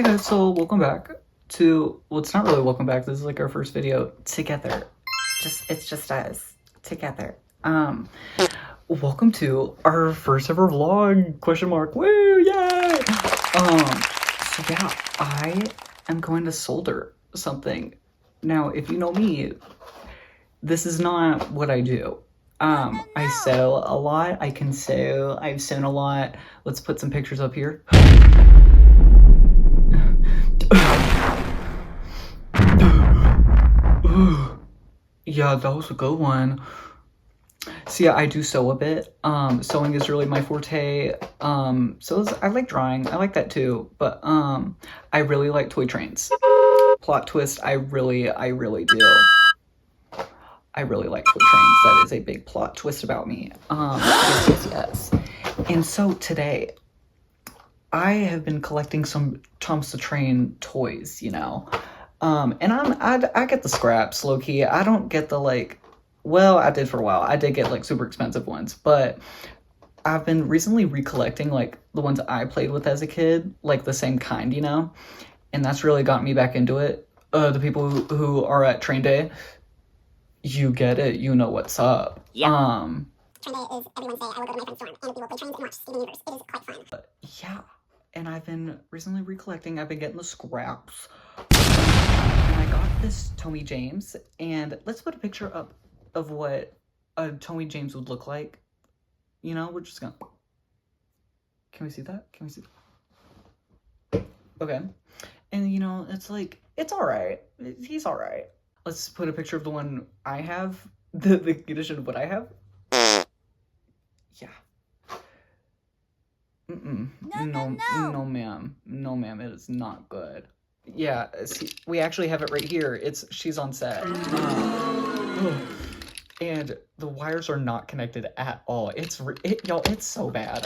Okay guys, so welcome back to, well, it's not really welcome back, this is like our first video together. It's just us together. Welcome to our first ever vlog, question mark, woo, yay! So yeah, I am going to solder something. Now, if you know me, this is not what I do. I sew a lot, I can sew, I've sewn a lot. Let's put some pictures up here. Yeah, that was a good one. So yeah, I do sew a bit. Sewing is really my forte. I like drawing, I like that too, but I really like toy trains. Plot twist, I really do. I really like toy trains. That is a big plot twist about me. Yes. And so today, I have been collecting some Thomas the Train toys, you know. And I get the scraps, low-key. I don't get the, like, well, I did for a while. I did get, like, super expensive ones. But I've been recently recollecting, like, the ones I played with as a kid. Like, the same kind, you know. And that's really got me back into it. The people who are at Train Day, you get it. You know what's up. Yeah. Train Day is every Wednesday. I will go to my friend's dorm, and we will play trains and watch Steven Universe. It is quite fun. Yeah. And I've been recently recollecting. I've been getting the scraps. And I got this Thomas James, and let's put a picture up of what a Thomas James would look like. You know, we're just gonna... Can we see that? Can we see that? Okay. And, you know, it's like, it's alright. He's alright. Let's put a picture of the one I have. The condition of what I have. Yeah. No, ma'am. No, ma'am, it is not good. Yeah, see, we actually have it right here. She's on set. And the wires are not connected at all. Y'all, it's so bad.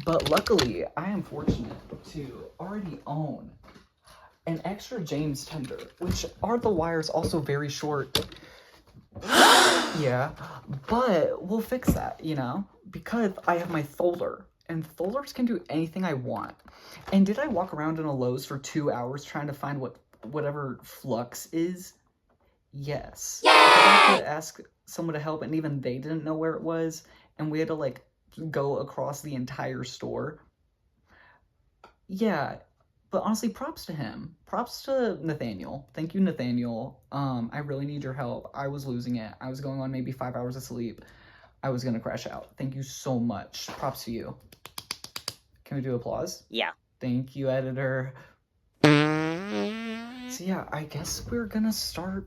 But luckily, I am fortunate to already own an extra James tender, which are the wires also very short. Yeah, but we'll fix that, you know, because I have my solder, and solders can do anything I want. And did I walk around in a Lowe's for 2 hours trying to find whatever flux is? Yes. Yay! I had to ask someone to help, and even they didn't know where it was, and we had to, like, go across the entire store. Yeah, but honestly, props to him. Props to Nathaniel. Thank you, Nathaniel. I really need your help. I was losing it. I was going on maybe 5 hours of sleep. I was gonna crash out. Thank you so much. Props to you. Can we do applause? Yeah. Thank you, editor. So yeah, I guess we're gonna start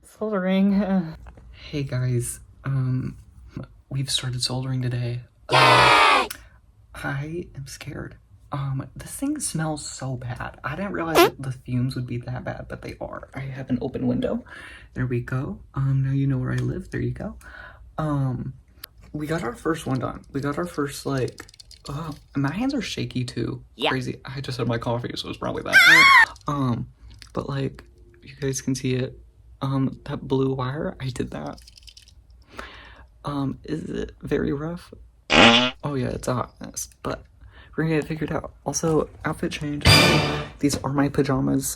soldering. Hey guys, we've started soldering today. I am scared. This thing smells so bad. I didn't realize that the fumes would be that bad, but they are. I have an open window. There we go. Now you know where I live. There you go. We got our first one done. We got our first, like, my hands are shaky too. Yeah. Crazy. I just had my coffee, so it's probably that. But like, you guys can see it. That blue wire, I did that. Is it very rough? Oh yeah, it's a hot mess, but we're gonna get it figured out. Also, outfit change. These are my pajamas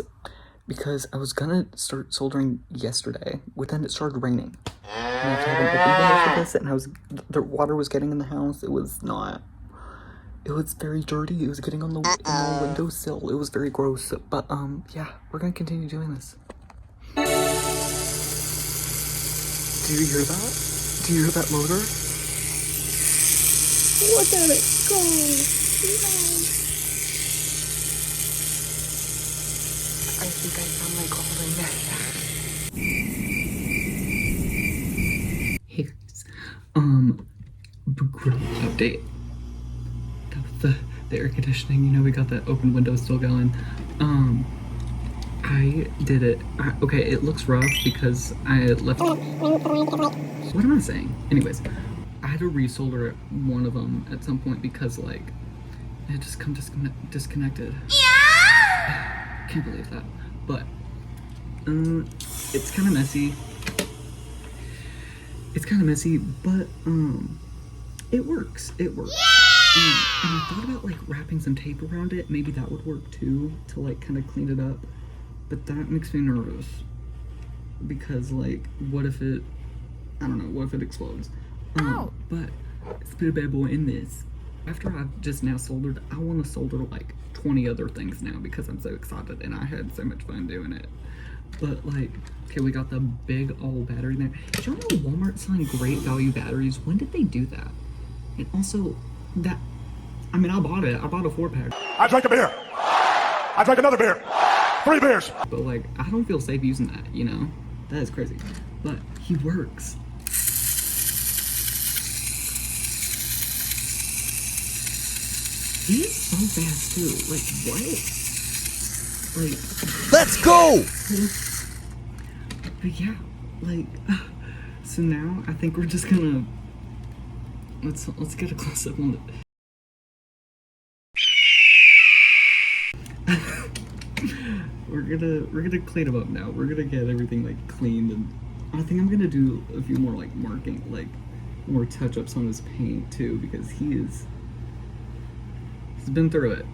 because I was gonna start soldering yesterday, but then it started raining. And I have to have an open window for this, and the water was getting in the house. It was very dirty. It was getting on the windowsill. It was very gross. But yeah, we're gonna continue doing this. Do you hear that? Do you hear that motor? Look at it go! I think I found my calling. Hey guys, great update. The air conditioning, you know, we got that open window still going. I did it. Okay, it looks rough because I left. What am I saying? Anyways, I had to resolder one of them at some point because, like, it just disconnected. Yeah! Can't believe that. But it's kind of messy. It's kind of messy, but it works. It works. And I thought about like wrapping some tape around it. Maybe that would work too, to like kind of clean it up. But that makes me nervous. Because like, what if it, I don't know, what if it explodes? But let's put a bad boy in this. After I've just now soldered, I want to solder like 20 other things now because I'm so excited and I had so much fun doing it. But like, okay, we got the big old battery there. Did y'all know Walmart selling great value batteries? When did they do that? And also, that, I mean, I bought it. I bought a 4-pack. I drank a beer. I drank another beer. 3 beers. But like, I don't feel safe using that, you know? That is crazy. But he works. He is so fast too. Like, what? Like, let's go! But yeah, like, so now I think we're just gonna, let's get a close up on it. We're gonna clean him up now. We're gonna get everything like cleaned, and I think I'm gonna do a few more like marking, like more touch-ups on his paint too, because he's been through it.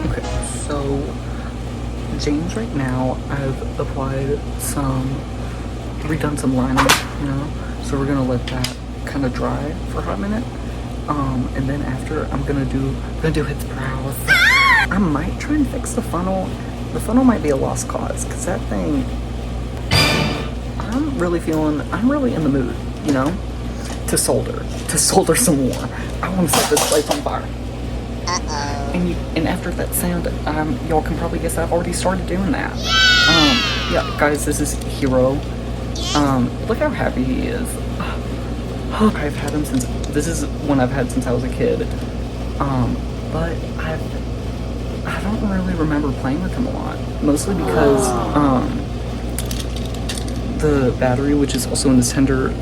Okay, so James right now, I've applied redone some lining, you know, so we're gonna let that kind of dry for a hot minute, and then after I'm gonna do his brows. I might try and fix the funnel. The funnel might be a lost cause, because that thing, I'm really in the mood, you know, to solder some more. I want to set this place on fire. And after that sound, y'all can probably guess I've already started doing that. Yeah, guys, this is Hero. Look how happy he is. I've had him this is one I've had since I was a kid. But I don't really remember playing with him a lot. Mostly because, the battery, which is also in the tender,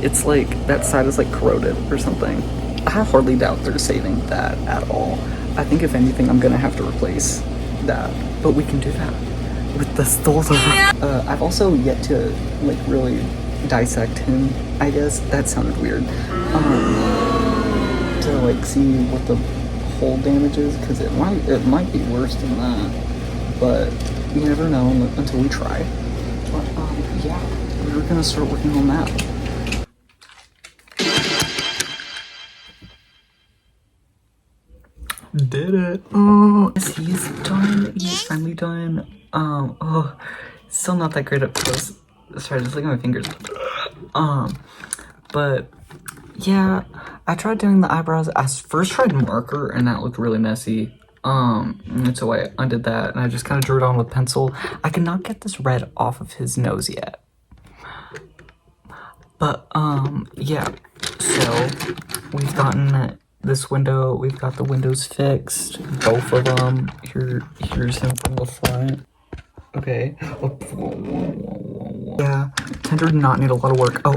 it's like, that side is like corroded or something. I hardly doubt they're saving that at all. I think if anything, I'm gonna have to replace that. But we can do that with the SOLDER. I've also yet to like really dissect him, I guess. That sounded weird. To like see what the hole damage is, because it might be worse than that. But you never know until we try. But yeah, we're gonna start working on that. Did it. Oh, yes, he's done. He's finally done. Oh, still not that great at close. Sorry, just look at my fingers. But yeah, I tried doing the eyebrows. I first tried marker, and that looked really messy. And so I undid that, and I just kind of drew it on with pencil. I cannot get this red off of his nose yet. But yeah. So we've gotten this window, we've got the windows fixed, both of them. Here's him from the front. Okay. Oh, yeah, tender did not need a lot of work. Oh,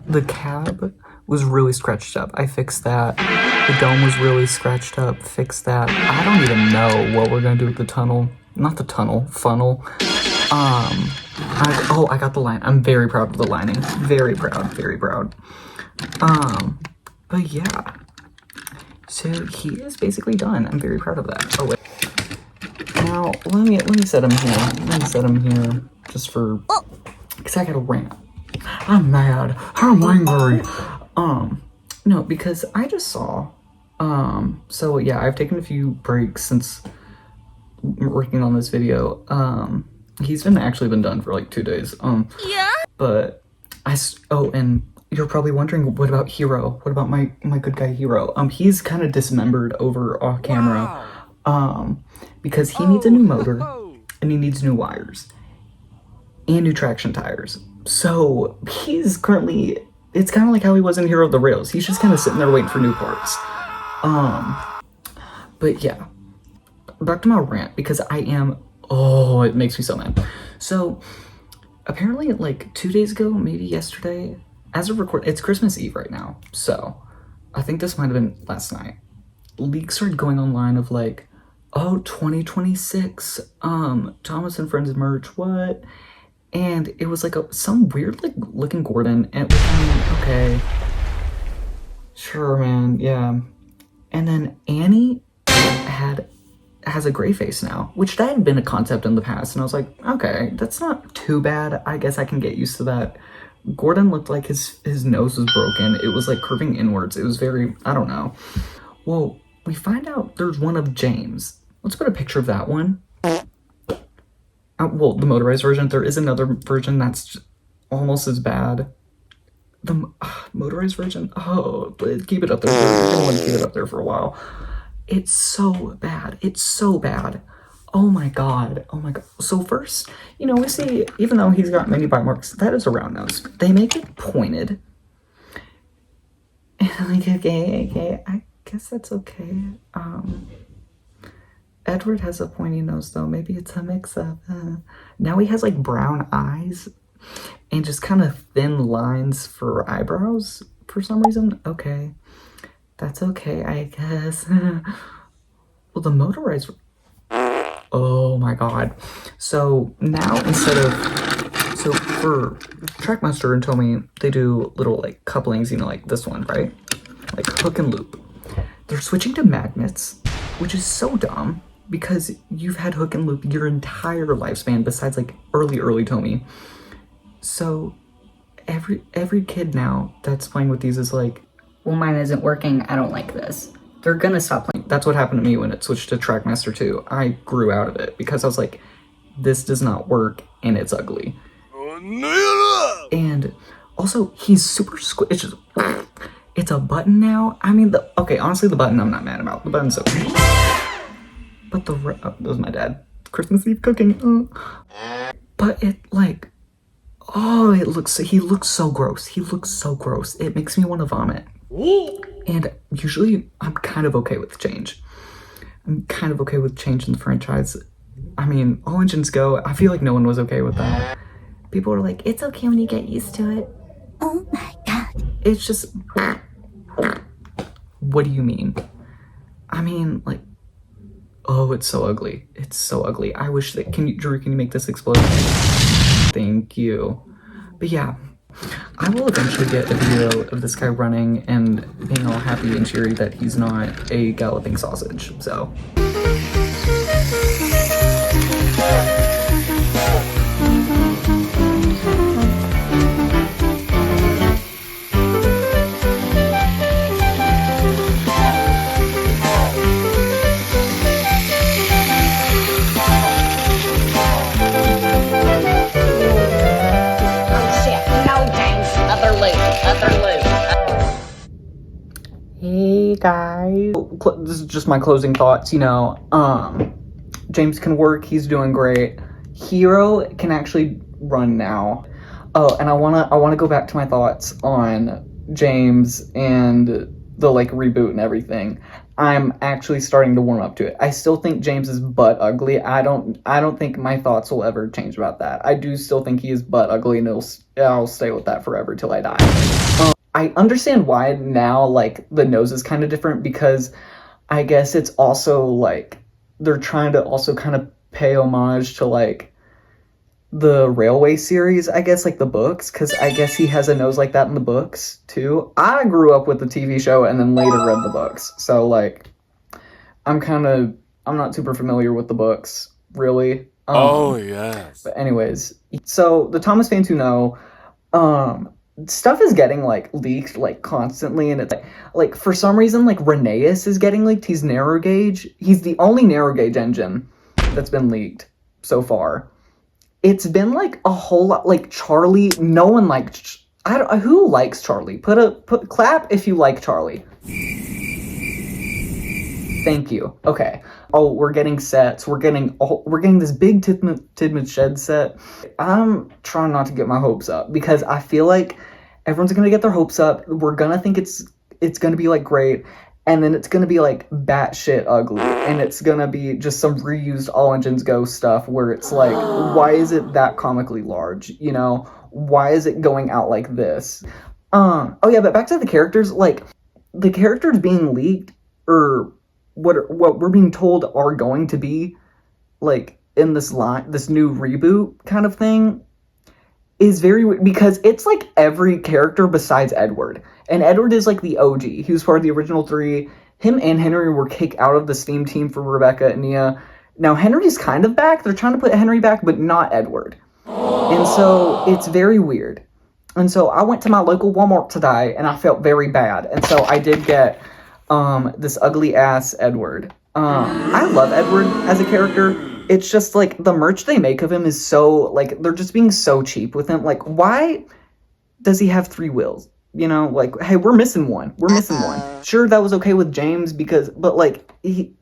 the cab was really scratched up. I fixed that. The dome was really scratched up. Fixed that. I don't even know what we're gonna do with the tunnel. Not the tunnel, funnel. I got the line. I'm very proud of the lining. Very proud, very proud. But yeah. So he is basically done. I'm very proud of that. Oh wait. Now let me set him here. Let me set him here just for, because I got a rant. I'm mad. I'm angry. No, because I just saw. So yeah, I've taken a few breaks since working on this video. He's actually been done for like 2 days. Yeah. But and you're probably wondering, what about Hero? What about my good guy Hero? He's kind of dismembered over off camera. Wow. Because he needs a new motor, and he needs new wires, and new traction tires. So he's currently, it's kind of like how he was in Hero of the Rails. He's just kind of sitting there waiting for new parts. But yeah, back to my rant, because it makes me so mad. So apparently like 2 days ago, maybe yesterday, as of record, it's Christmas Eve right now. So I think this might have been last night. leaks started going online of like, oh, 2026, Thomas and Friends merch, what? And it was like some weird like looking Gordon, and it was okay, sure, man, yeah. And then Annie has a gray face now, which that had been a concept in the past, and I was like, okay, that's not too bad. I guess I can get used to that. Gordon looked like his nose was broken. It was like curving inwards. It was very, I don't know. Well, we find out there's one of James. Let's put a picture of that one. Well, the motorized version. There is another version that's almost as bad. The motorized version. Oh, keep it up there. We're gonna want to keep it up there for a while. It's so bad. It's so bad. Oh my god. Oh my god. So first, we see, even though he's got many bite marks, that is a round nose. They make it pointed. And I'm like, okay, I guess that's okay. Edward has a pointy nose though. Maybe it's a mix-up. Now he has like brown eyes and just kind of thin lines for eyebrows for some reason. Okay. That's okay, I guess. Well, the motorized... Oh my god. So now instead of... So for Trackmaster and Tommy, they do little like couplings, like this one, right? Like hook and loop. They're switching to magnets, which is so dumb because you've had hook and loop your entire lifespan besides like early Tommy. So every kid now that's playing with these is like, well, mine isn't working, I don't like this. They're gonna stop playing. That's what happened to me when it switched to Trackmaster 2. I grew out of it because I was like, this does not work and it's ugly. And also, he's super it's just, it's a button now. I mean, okay, honestly, the button I'm not mad about. The button's okay. But that was my dad. Christmas Eve cooking. But it like, he looks so gross. He looks so gross. It makes me want to vomit. And usually I'm kind of okay with change. I'm kind of okay with change in the franchise. I mean, All Engines Go, I feel like no one was okay with that. People are like, it's okay when you get used to it. Oh my god. It's just, what do you mean? I mean, like, oh, it's so ugly. It's so ugly. I wish that, Drew, can you make this explode? Thank you. But yeah, I will eventually get a video of this guy running and being all happy and cheery that he's not a galloping sausage, so. Hey guys. This is just my closing thoughts, James can work, he's doing great. Hero can actually run now. Oh, and I wanna go back to my thoughts on James and the like reboot and everything. I'm actually starting to warm up to it. I still think James is butt ugly. I don't think my thoughts will ever change about that. I do still think he is butt ugly, and I'll stay with that forever till I die. I understand why now, like, the nose is kind of different because I guess it's also, like, they're trying to also kind of pay homage to, like, the Railway series, I guess, like, the books, because I guess he has a nose like that in the books, too. I grew up with the TV show and then later read the books, so, like, I'm not super familiar with the books, really. Oh, yes. But anyways, so the Thomas fans who know, stuff is getting like leaked like constantly, and it's like for some reason like Rheneas is getting leaked. He's narrow gauge. He's the only narrow gauge engine that's been leaked so far. It's been like a whole lot like Charlie. No one liked. Who likes Charlie? Put clap if you like Charlie. Thank you. Okay. Oh, we're getting sets. We're getting this big Tidmouth Shed set. I'm trying not to get my hopes up because I feel like everyone's gonna get their hopes up. We're gonna think it's gonna be like great, and then it's gonna be like batshit ugly, and it's gonna be just some reused All Engines Go stuff where it's like, why is it that comically large? Why is it going out like this? Oh yeah, but back to the characters. Like the characters being leaked, or what we're being told are going to be like in this new reboot kind of thing is very weird because it's like every character besides Edward. And Edward is like the OG. He was part of the original three. Him and Henry were kicked out of the Steam team for Rebecca and Nia. Now Henry's kind of back. They're trying to put Henry back, but not Edward. And so it's very weird. And so I went to my local Walmart today and I felt very bad. And so I did get this ugly ass Edward. I love Edward as a character. It's just like the merch they make of him is so like they're just being so cheap with him. Like, why does he have 3 wheels? You know, like, hey, we're missing one. We're missing one. Sure, that was okay with James but like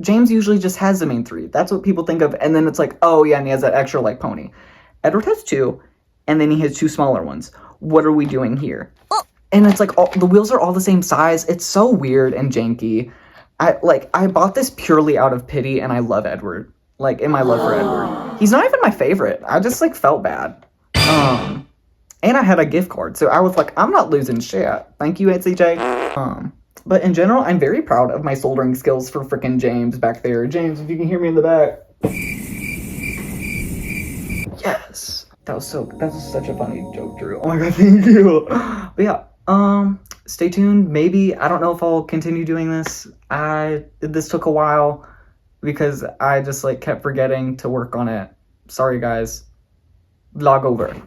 James usually just has the main 3. That's what people think of. And then it's like, oh yeah, and he has that extra like pony. Edward has 2, and then he has 2 smaller ones. What are we doing here? And it's like the wheels are all the same size. It's so weird and janky. I bought this purely out of pity, and I love Edward. Like, in my love for Edward. He's not even my favorite. I just, like, felt bad. And I had a gift card, so I was like, I'm not losing shit. Thank you, CJ. But in general, I'm very proud of my soldering skills for frickin' James back there. James, if you can hear me in the back. Yes. That was such a funny joke, Drew. Oh my god, thank you. But yeah, stay tuned. Maybe, I don't know if I'll continue doing this. This took a while because I just like kept forgetting to work on it. Sorry guys. Vlog over.